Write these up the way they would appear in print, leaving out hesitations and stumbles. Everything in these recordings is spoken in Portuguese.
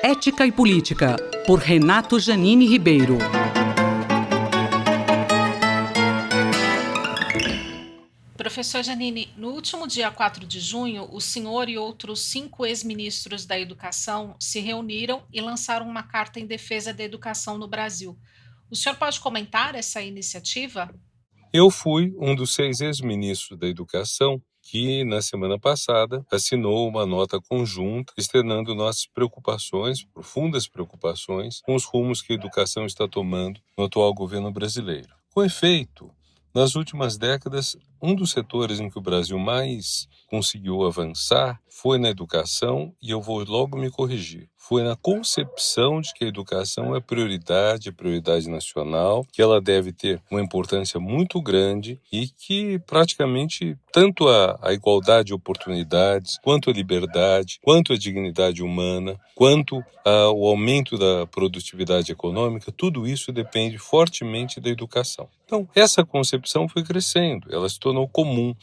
Ética e Política, por Renato Janine Ribeiro. Professor Janine, no último dia 4 de junho, o senhor e outros 5 ex-ministros da Educação se reuniram e lançaram uma carta em defesa da educação no Brasil. O senhor pode comentar essa iniciativa? Eu fui um dos 6 ex-ministros da Educação que, na semana passada, assinou uma nota conjunta externando nossas preocupações, profundas preocupações, com os rumos que a educação está tomando no atual governo brasileiro. Com efeito, nas últimas décadas, um dos setores em que o Brasil mais conseguiu avançar foi na educação, e eu vou logo me corrigir. Foi na concepção de que a educação é prioridade nacional, que ela deve ter uma importância muito grande e que praticamente tanto a igualdade de oportunidades, quanto a liberdade, quanto a dignidade humana, quanto o aumento da produtividade econômica, tudo isso depende fortemente da educação. Então, essa concepção foi crescendo, ela se tornou comum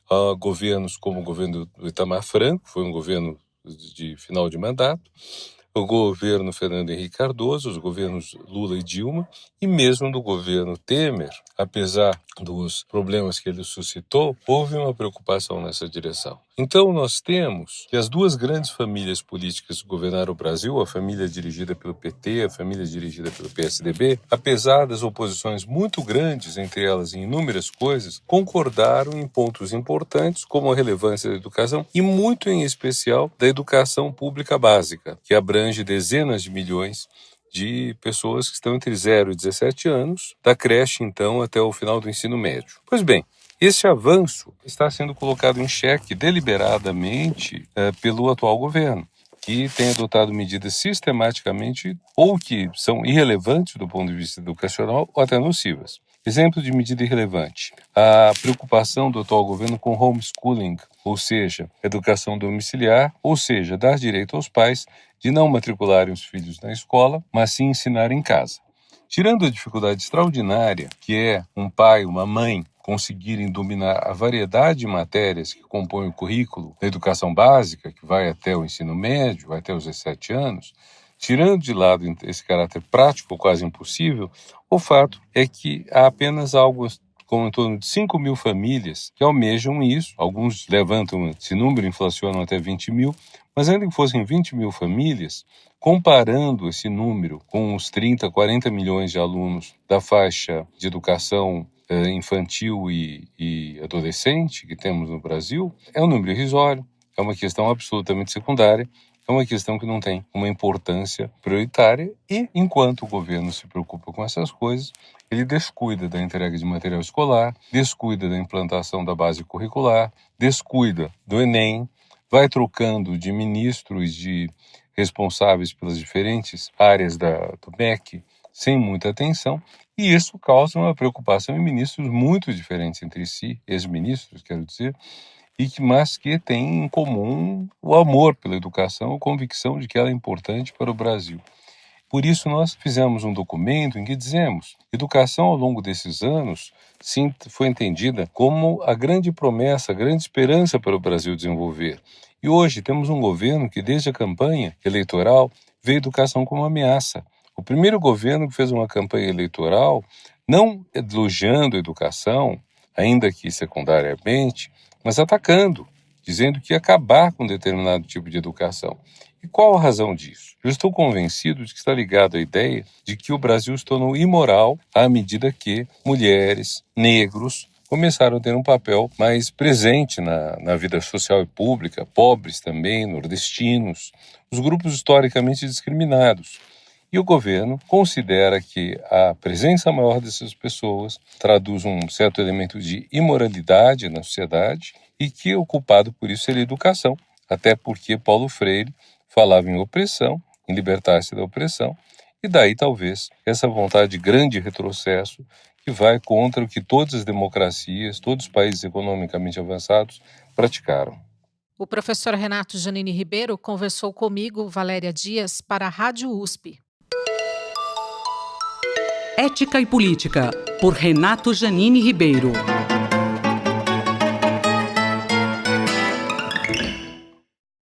a governos como o governo do Itamar Franco, foi um governo de final de mandato, o governo Fernando Henrique Cardoso, os governos Lula e Dilma, e mesmo do governo Temer, apesar dos problemas que ele suscitou, houve uma preocupação nessa direção. Então nós temos que as duas grandes famílias políticas que governaram o Brasil, a família dirigida pelo PT, a família dirigida pelo PSDB, apesar das oposições muito grandes entre elas em inúmeras coisas, concordaram em pontos importantes como a relevância da educação e muito em especial da educação pública básica, que abrange dezenas de milhões de pessoas que estão entre 0 e 17 anos, da creche, então, até o final do ensino médio. Pois bem, esse avanço está sendo colocado em xeque deliberadamente pelo atual governo, que tem adotado medidas sistematicamente ou que são irrelevantes do ponto de vista educacional ou até nocivas. Exemplo de medida irrelevante: a preocupação do atual governo com homeschooling, ou seja, educação domiciliar, ou seja, dar direito aos pais de não matricularem os filhos na escola, mas sim ensinar em casa. Tirando a dificuldade extraordinária que é um pai, uma mãe, conseguirem dominar a variedade de matérias que compõem o currículo da educação básica, que vai até o ensino médio, vai até os 17 anos, tirando de lado esse caráter prático quase impossível, o fato é que há apenas algo como em torno de 5 mil famílias que almejam isso. Alguns levantam esse número, inflacionam até 20 mil, mas ainda que fossem 20 mil famílias, comparando esse número com os 30, 40 milhões de alunos da faixa de educação infantil e adolescente que temos no Brasil, é um número irrisório, é uma questão absolutamente secundária, é uma questão que não tem uma importância prioritária e, enquanto o governo se preocupa com essas coisas, ele descuida da entrega de material escolar, descuida da implantação da base curricular, descuida do Enem, vai trocando de ministros, de responsáveis pelas diferentes áreas do MEC, sem muita atenção, e isso causa uma preocupação em ministros muito diferentes entre si, ex-ministros, quero dizer, mas que têm em comum o amor pela educação, a convicção de que ela é importante para o Brasil. Por isso nós fizemos um documento em que dizemos: educação ao longo desses anos sim, foi entendida como a grande promessa, a grande esperança para o Brasil desenvolver. E hoje temos um governo que desde a campanha eleitoral vê a educação como ameaça. O primeiro governo que fez uma campanha eleitoral não elogiando a educação, ainda que secundariamente, mas atacando, dizendo que ia acabar com determinado tipo de educação. E qual a razão disso? Eu estou convencido de que está ligado à ideia de que o Brasil se tornou imoral à medida que mulheres, negros, começaram a ter um papel mais presente na vida social e pública, pobres também, nordestinos, os grupos historicamente discriminados. E o governo considera que a presença maior dessas pessoas traduz um certo elemento de imoralidade na sociedade e que o culpado por isso seria a educação, até porque Paulo Freire falava em opressão, em libertar-se da opressão, e daí talvez essa vontade de grande retrocesso que vai contra o que todas as democracias, todos os países economicamente avançados praticaram. O professor Renato Janine Ribeiro conversou comigo, Valéria Dias, para a Rádio USP. Ética e Política, por Renato Janine Ribeiro.